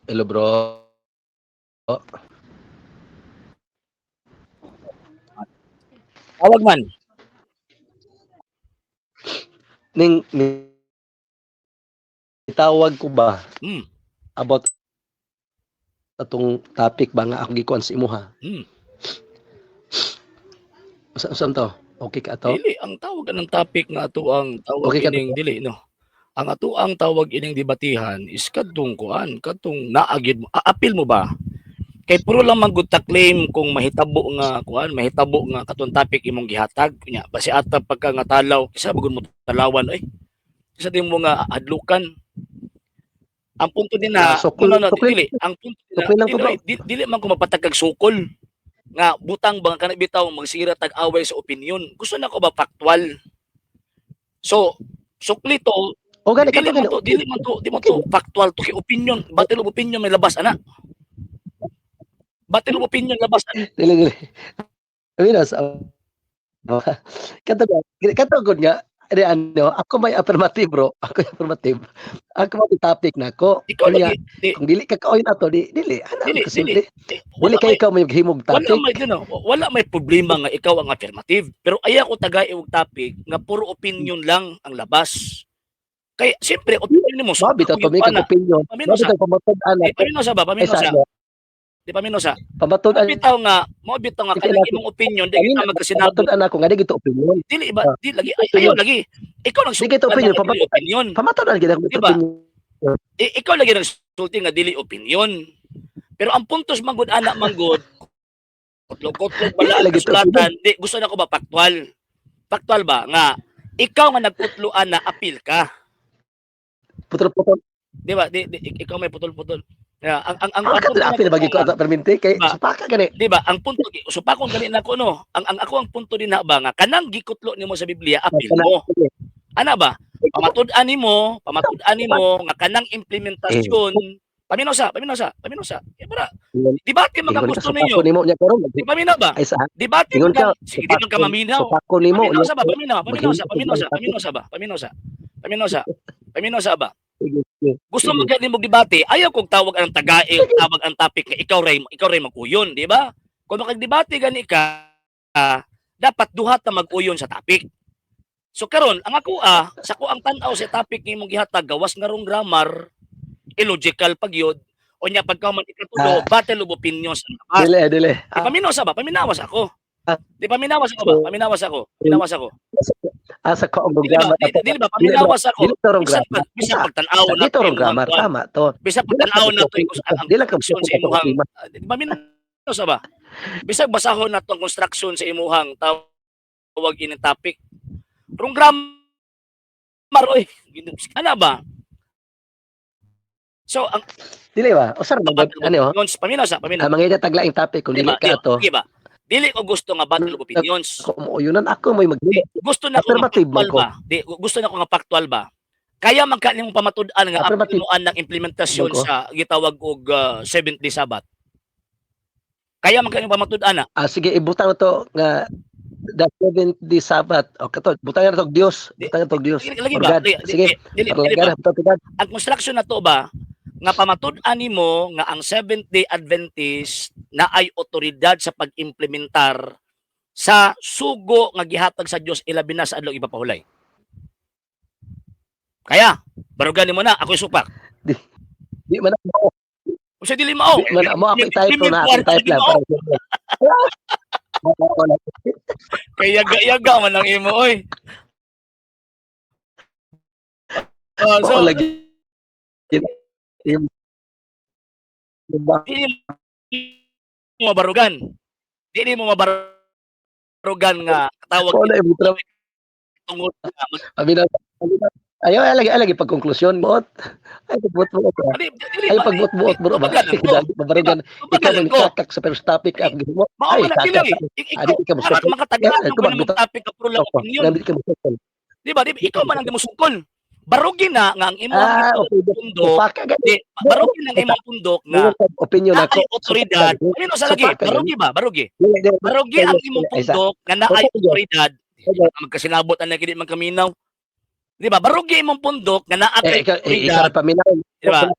Hello bro. Tawag man. Ning itawag ko ba Hmm. about atong topic ba nga ako gikuan sa imuha? Hmm. Usa to? Okay ka to? Dili ang tawag ng topic nga ato ang tawag Okay ka to? ining dili no. Ang ato ang tawag ining debatihan is kadtong kuan, kadtong naagid mo. Apil mo ba? Kay puro lang man gud ta claim kung mahitabo nga kuan, mahitabo nga katong topic imong gihatag nya basi ata pagka nga talaw, isa ba gud mo talawan ay. Isa din mo nga adlukan. Ang punto din na Sukol, no, sukol, dili, ang punto din na sukol lang ko bro. dili man ko mapatag sukol nga butang ba kana bitaw magsira tag away sa opinion. Gusto na ko ba factual? So, sukli to, O gani ka to gani. di mo to factual to kay opinion. Battle of opinion may labas ana. Battle of opinion labas ana. Dili. Minos. Kato gud nga ano, ako may affirmative bro. Ako may affirmative. Ako may topic na ko. Ikaw Unya, lagi kung dili ka kaoy ato, dili. Ana dili ko simple. Dili wala kay ikaw may himog wala topic. may no, wala may problema nga ikaw ang affirmative. Pero aya ko tagay og topic nga puro opinion lang ang labas. Kay siyempre opinion mo Mabi ta to may opinion. Mabi ta pamatud-an Paminosa ba? Paminosa. Di Paminosa. Pamatud-an Mo bitaw nga kanang imong opinion di kita magkasinabot. pamatud-an ako nga di gito opinion. Dili ba? Di lagi ayaw lagi. Ikaw lang Di gito opinion, opinion. pamatud-an gid ako Diba? opinion. Ikaw lagi nagsulti nga dili opinion. Pero ang puntos manggod anak manggod kutlog wala Lagi to kasulatan. Di gusto na ko ba factual? Factual ba nga ikaw nga nagputluan na apil ka. Putol-putol. Di ba? Ikaw may putol-putol. Yeah, ang punto apil bagi ko ata permente kay Diba? supaka gani. Di ba? Ang punto supakon gani nako no. Ang ako ang punto din na ba nga kanang gikutlo nimo sa Biblia apil mo. Ana ba? Pamatud-an nimo nga kanang implementasyon. Paminosa. Eh para debate man ang gusto ninyo. Nimo nya karon. Di paminaw ba? Ay sa Debate Ingon man ka, sige di man ka maminaw. supako nimo. Paminosa ba? Paminosa ba? Gusto mo gani mo debate, ayaw kog tawag ang tagae, tawag ang topic nga ikaw ray mag-uyon, di ba? Kung makagdebate gani ka, dapat duha ta mag-uyon sa topic. So karon ang ako sa ko ang tan-aw sa topic nga imong gihatag gawas nga rong grammar, illogical pagyod, o nya pagka man ikatulo, battle of opinions. Dili. Di paminawas ba? Paminawas ako. Di paminawas ako ba? Pinawas ako. Asa ko ang Dili ba? grammar. Dili ba? Paminawas ako. Dili to rong grammar. Bisan pagtan-aw na Dito rong grammar tama to. Bisan pagtan-aw na to ang Dili ka construction sa imuhang di ba paminawas ba? Bisag basahon na tong construction sa imuhang tawag ini topic. Rong grammar oy. Ana ba? So ang dili ba? Usar mo ano? paminawas. Mangita taglaing topic kung dili ka to. Di ba? Dili ko gusto nga battle of opinions. Ako uyunan ako may magdili. Gusto na ko nga factual ba? Gusto na ko nga factual ba? Kaya man kanimo pamatud-an nga apilmoan ng implementasyon sa gitawag og 7th day Sabbath. Kaya man kanimo pamatud-an na. Sige ibutang to nga the 7th day Sabbath. O kato, butang na to Dios. Butang na to Dios. Lagi ba? Sige. Ang construction na to ba nga pamatud-an nimo nga ang 7th day Adventist na ay otoridad sa pag-implementar sa sugo nga gihatag sa Dios ilabi na sa adlaw ipapahulay. Kaya, barugan nimo na ako supak. Di man ako. Usa dili mao. Di man mo ako type na ako type lang para. Kaya yaga man ang imo oy. So lagi. Dili mo mabarugan. Dili mo mabarugan nga tawag tungod ayaw lagi pagkonklusyon mo. Ay pagbut-buot. Ay pagbut-buot bro ba? Mabarugan ikaw man kakak sa first topic ang gimo. Ay ikaw makatagaan ko ng topic ka puro lang opinion. Di ba? Ikaw man ang gimusukol. Barugin na nga ang imong pundok. Barugin ang imong pundok nga opinion ako. Otoridad. Ano sa lagi? Barugi. Barugi ang imong pundok nga naay otoridad. Magkasinabot ang nagidi man kaminaw. Di ba? Barugi imong pundok nga naa kay ikaw otoridad. paminaw. Di ba?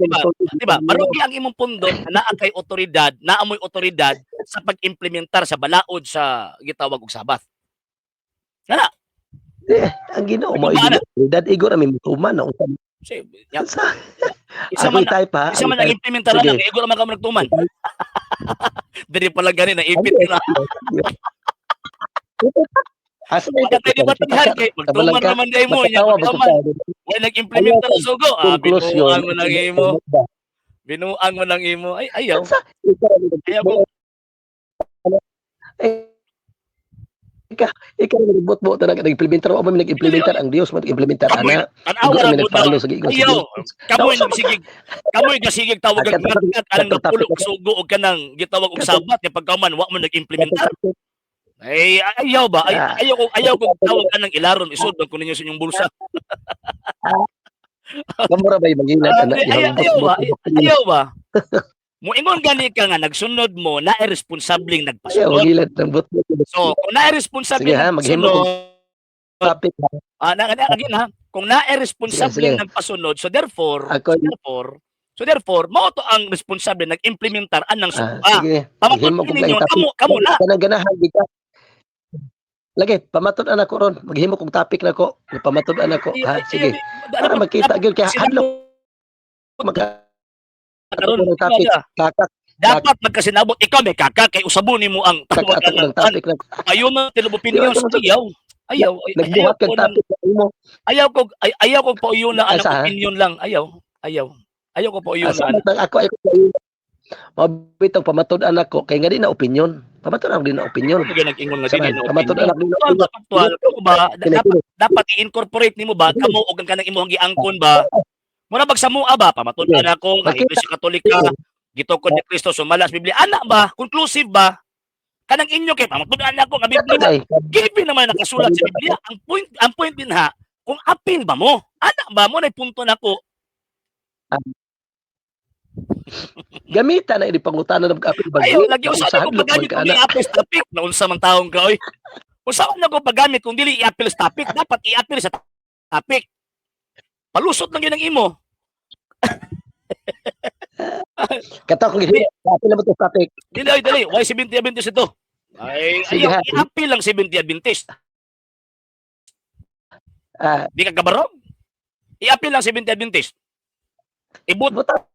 Di ba? Barugi ang imong pundok nga naa kay otoridad, naamoy otoridad sa pag-implementar sa balaod sa gitawag og Sabat. Kana. Ang Ginoo mo Nagubaan na. otoridad igor ami mutuman na unsa. Isa Ako man type ha. isa man ang implementar na kay igor man ka nagtuman. Dili pala gani na ipit na. Asa Wala tayo di batihan kay magtuman naman day mo nya pagkaman. Wala nag-implement na sugo. Binuang mo nang imo. Binuang mo nang imo. Ay ayaw. Ayaw ko. Ikaw nagbot-bot na nag-implementar o nag-implementar ang Dios mo nag-implementar ana. Tanawa ra mo nagpalo sa gigon. Ayaw. Kamoy nasigig tawag ang matkat anang napulo og sugo og kanang gitawag og Sabat kay pagkaman wa mo nag-implementar. Ay, ayaw ba? Ayaw ko tawag ka ng ilaron. Isod ko ninyo sa inyong bulsa. Kamura ba yung manginag? Ayaw ba? Muingon gani ka nga, nagsunod mo, na-irresponsableng nagpasunod. So, kung na-irresponsableng nagpasunod, kung na-irresponsableng nagpasunod, so therefore, mo to ang responsable nag-implementar anang suba. Pamatud ninyo, kamo na. Ganahan kita. Lagi, pamatud-an ako ron. Maghimo kong topic na ko. Pamatud-an ako. Ha, sige. Para magkita gyud kay hadlok. Topic. Dapat magkasinabot ikaw may kaka kay usabon nimo ang tawag ng topic na. Ayaw na tinubo opinion sa ayaw. Nagbuhat kang topic mo. Ayaw ko pauyuna ang opinion lang. Ayaw ko pauyuna. Ako mabitong pamatud-an ako kay nga di na opinion. Pamatud-an din na opinion. Nag-ingon nga din na pamatud-an din na opinion. Dapat i-incorporate nimo ba kamo og kanang imong giangkon ba? Mura bagsamua ba pamatud-an ako nga Iglesia Katolika gitukod ni Kristo sumalas Biblia ana ba? Conclusive ba? Kanang inyo kay pamatud-an ako nga Biblia. Given naman nakasulat sa Biblia. Ang point din ha, kung apil ba mo? Ana ba mo na punto nako? Gamitan na ini pangutana ng apil ba? Ayaw, lagi usahan ko paggamit kung i-apil sa topic. Naunsa man taong ka, oy. Usahan na ko paggamit kung dili i-apil sa topic. Dapat i-apil sa topic. Palusot lang yun ang imo. Kata ko i-apil na sa topic. Dili. Why 70 Adventist ito? Ay, ayaw, i-apil lang 70 Adventist. Di ka kabarog? I-apil lang 70 Adventist. Ibuta.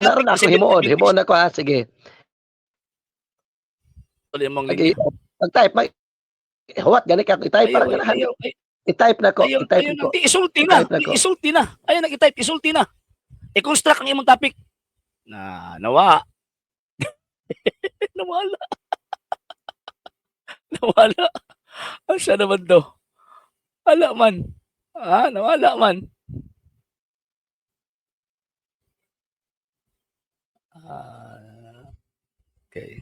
Naroon ako himuon ako ha, sige. Pag-type, huwat, gani ka, i-type parang ganahan. I-type na ko, isulti na. Ayaw nag-i-type, isulti na. I-construct ang imong topic. Nawala. Nawala. Asa naman to? Wala man. Nawala man. Okay.